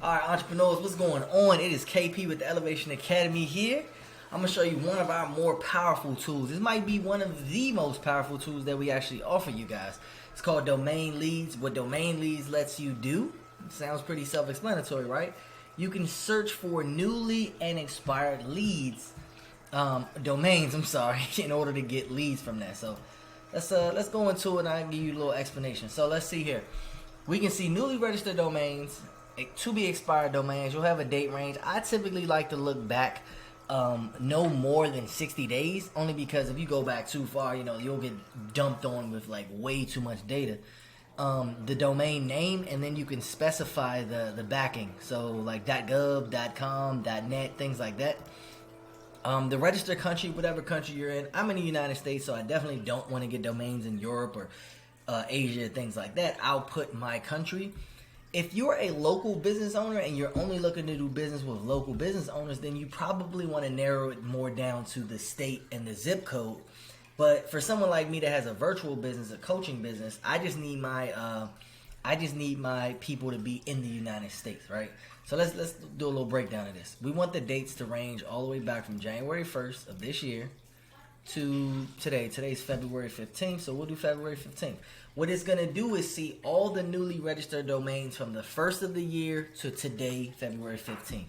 Alright, entrepreneurs, what's going on? It is KP with the Elevation Academy here. I'm going to show you one of our more powerful tools. This might be one of the most powerful tools that we actually offer you guys. It's called Domain Leads. What Domain Leads lets you do, sounds pretty self-explanatory, right? You can search for newly and expired leads, domains, in order to get leads from that. So let's go into it and I'll give you a little explanation. So let's see here. We can see newly registered domains, to be expired domains. You'll have a date range. I typically like to look back no more than 60 days, only because if you go back too far, you'll get dumped on with like way too much data. The domain name, and then you can specify the backing, so like .gov, .com, .net, things like that. The registered country, whatever country you're in. I'm in the United States, so I definitely don't want to get domains in Europe or Asia, things like that. I'll put my country. If you're a local business owner and you're only looking to do business with local business owners, then you probably want to narrow it more down to the state and the zip code. But for someone like me that has a virtual business, a coaching business, I just need my people to be in the United States, right? So let's do a little breakdown of this. We want the dates to range all the way back from January 1st of this year to today. Today's February 15th, so we'll do February 15th. What it's going to do is see all the newly registered domains from the first of the year to today, February 15th.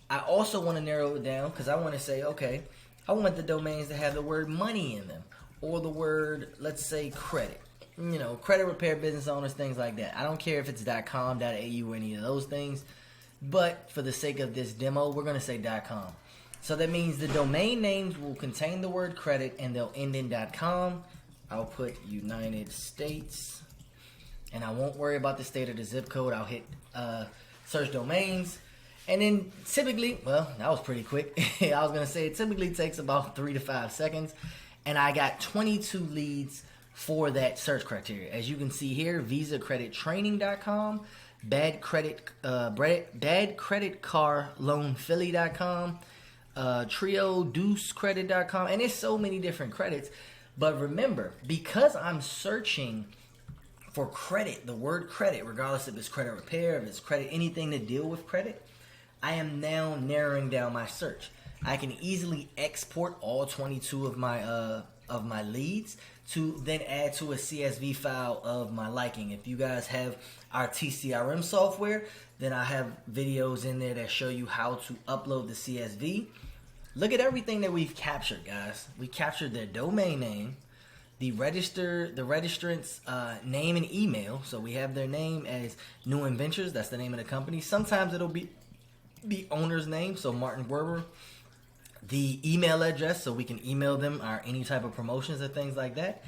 I also want to narrow it down because I want to say, okay, I want the domains to have the word money in them or the word, let's say, credit. Credit repair business owners, things like that. I don't care if it's .com, .au, or any of those things, but for the sake of this demo, we're going to say .com. So that means the domain names will contain the word credit and they'll end in .com. I'll put United States, and I won't worry about the state or the zip code. I'll hit search domains. And then typically, well, that was pretty quick. I was going to say it typically takes about 3 to 5 seconds. And I got 22 leads for that search criteria. As you can see here, VisaCreditTraining.com, badcreditcarloanphilly.com, TrioDeuceCredit.com, and there's so many different credits. But remember, because I'm searching for credit, the word credit, regardless if it's credit repair, if it's credit, anything to deal with credit, I am now narrowing down my search. I can easily export all 22 of my leads to then add to a CSV file of my liking. If you guys have our TCRM software, then I have videos in there that show you how to upload the CSV. Look at everything that we've captured, guys. We captured their domain name, the registrant's name and email. So we have their name as New Inventures. That's the name of the company. Sometimes it'll be the owner's name, so Martin Werber. The email address, so we can email them any type of promotions or things like that.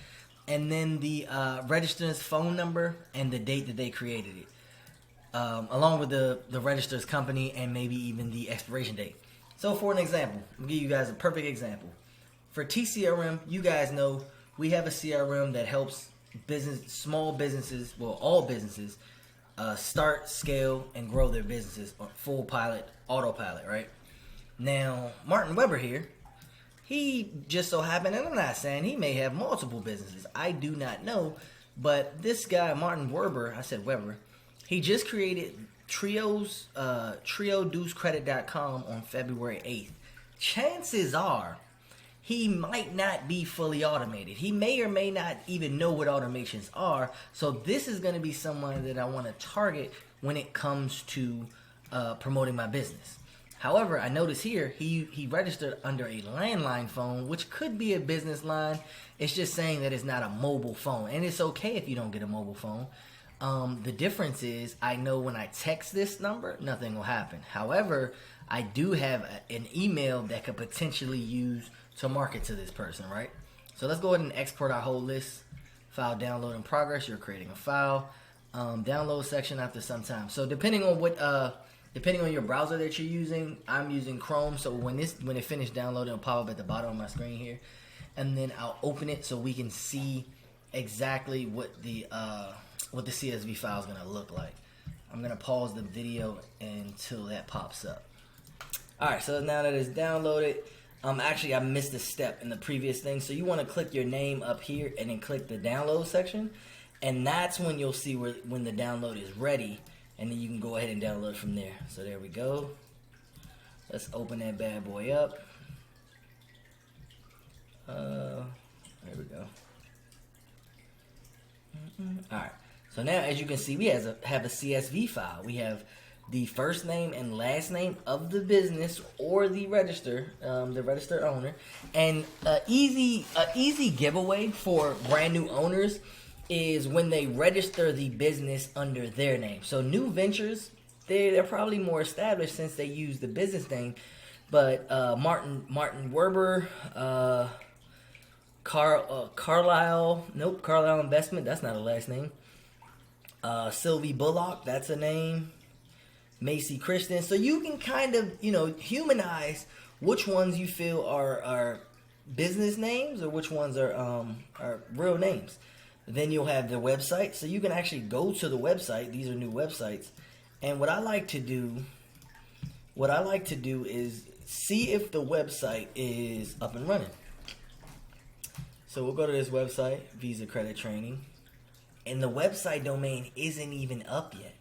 And then the registrant's phone number and the date that they created it, along with the registrar's company and maybe even the expiration date. So for an example, I'll give you guys a perfect example. For TCRM, you guys know we have a CRM that helps small businesses, well, all businesses, start, scale, and grow their businesses on full pilot, autopilot, right? Now, Martin Weber here, he just so happened, and I'm not saying he may have multiple businesses. I do not know, but this guy, Martin Weber, I said Weber, he just created TrioDeuceCredit.com on February 8th. Chances are he might not be fully automated. He may or may not even know what automations are. So this is going to be someone that I want to target when it comes to promoting my business. However, I notice here he registered under a landline phone, which could be a business line. It's just saying that it's not a mobile phone, and it's okay if you don't get a mobile phone. The difference is I know when I text this number, nothing will happen. However, I do have an email that could potentially use to market to this person, right? So let's go ahead and export our whole list. File download in progress. You're creating a file. Download section after some time. So depending on your browser that you're using, I'm using Chrome. So when it finished downloading, it'll pop up at the bottom of my screen here, and then I'll open it so we can see exactly what the CSV file is going to look like. I'm going to pause the video until that pops up. Alright, so now that it's downloaded, actually I missed a step in the previous thing. So you want to click your name up here and then click the download section. And that's when you'll see when the download is ready. and then you can go ahead and download from there. So there we go. Let's open that bad boy up. There we go. Alright, so now as you can see, we have a CSV file. We have the first name and last name of the business or the registered owner. And a easy giveaway for brand new owners is when they register the business under their name. So new ventures, they're probably more established since they use the business name. But Martin Werber, Carlisle Investment, that's not a last name. Sylvie Bullock, that's a name. Macy Christian. So you can kind of, humanize which ones you feel are business names or which ones are real names. Then you'll have their website. So you can actually go to the website. These are new websites. And what I like to do is see if the website is up and running. So we'll go to this website, Visa Credit Training, and the website domain isn't even up yet.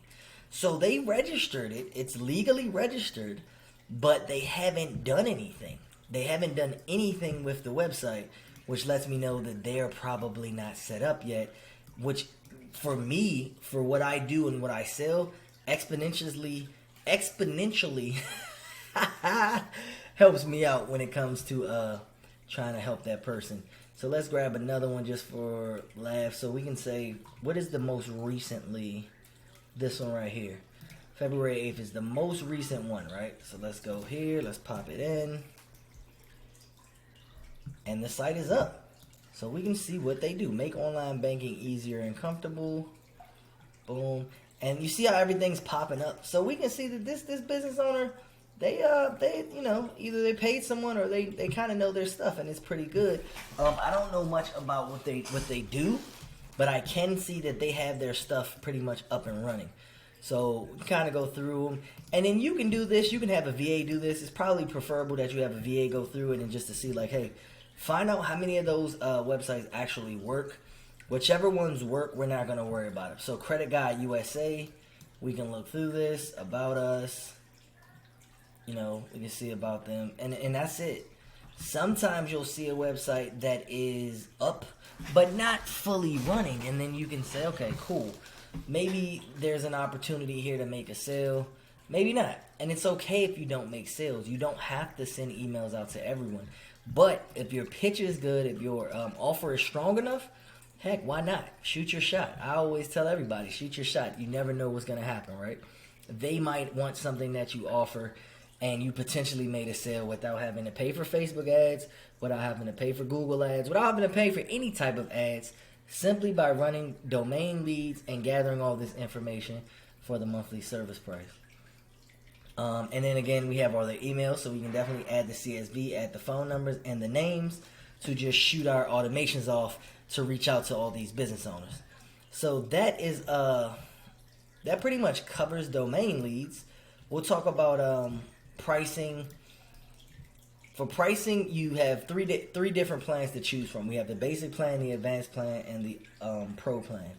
So they registered it, it's legally registered, but they haven't done anything. They haven't done anything with the website, which lets me know that they're probably not set up yet, which for me, for what I do and what I sell, exponentially helps me out when it comes to trying to help that person. So let's grab another one just for laughs. So we can say, what is the most recently, this one right here. February 8th is the most recent one, right? So let's go here, let's pop it in. And the site is up. So we can see what they do. Make online banking easier and comfortable. Boom. And you see how everything's popping up. So we can see that this business owner, they either they paid someone or they kind of know their stuff, and it's pretty good. I don't know much about what they do, but I can see that they have their stuff pretty much up and running. So kind of go through them, and then you can do this. You can have a VA do this. It's probably preferable that you have a VA go through it and just to see, like, hey, find out how many of those websites actually work. Whichever ones work, we're not going to worry about it. So Credit Guide USA, we can look through this, about us. We can see about them, and that's it. Sometimes you'll see a website that is up, but not fully running, and then you can say, okay, cool. Maybe there's an opportunity here to make a sale. Maybe not. And it's okay if you don't make sales. You don't have to send emails out to everyone. But if your pitch is good, if your offer is strong enough, heck, why not? Shoot your shot. I always tell everybody, shoot your shot. You never know what's going to happen, right? They might want something that you offer, and you potentially made a sale without having to pay for Facebook ads, without having to pay for Google ads, without having to pay for any type of ads, simply by running domain leads and gathering all this information for the monthly service price. And then again, we have all the emails, so we can definitely add the CSV, add the phone numbers and the names to just shoot our automations off to reach out to all these business owners. So that is that pretty much covers domain leads. We'll talk about pricing. For pricing, you have three different plans to choose from. We have the basic plan, the advanced plan, and the pro plan.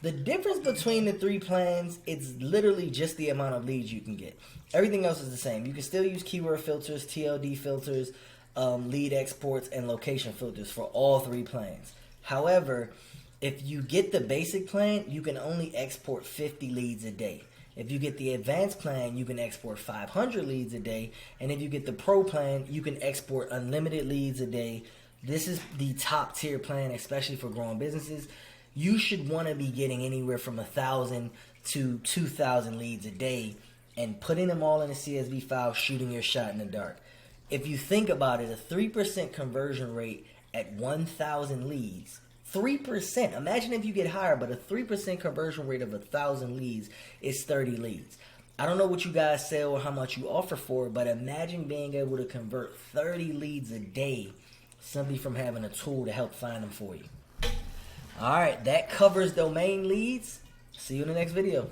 The difference between the three plans, it's literally just the amount of leads you can get. Everything else is the same. You can still use keyword filters, TLD filters, lead exports, and location filters for all three plans. However, if you get the basic plan, you can only export 50 leads a day. If you get the advanced plan, you can export 500 leads a day. And if you get the pro plan, you can export unlimited leads a day. This is the top tier plan, especially for growing businesses. You should want to be getting anywhere from 1,000 to 2,000 leads a day and putting them all in a CSV file, shooting your shot in the dark. If you think about it, a 3% conversion rate at 1,000 leads, 3%. Imagine if you get higher, but a 3% conversion rate of 1,000 leads is 30 leads. I don't know what you guys sell or how much you offer for it, but imagine being able to convert 30 leads a day simply from having a tool to help find them for you. All right, that covers domain leads. See you in the next video.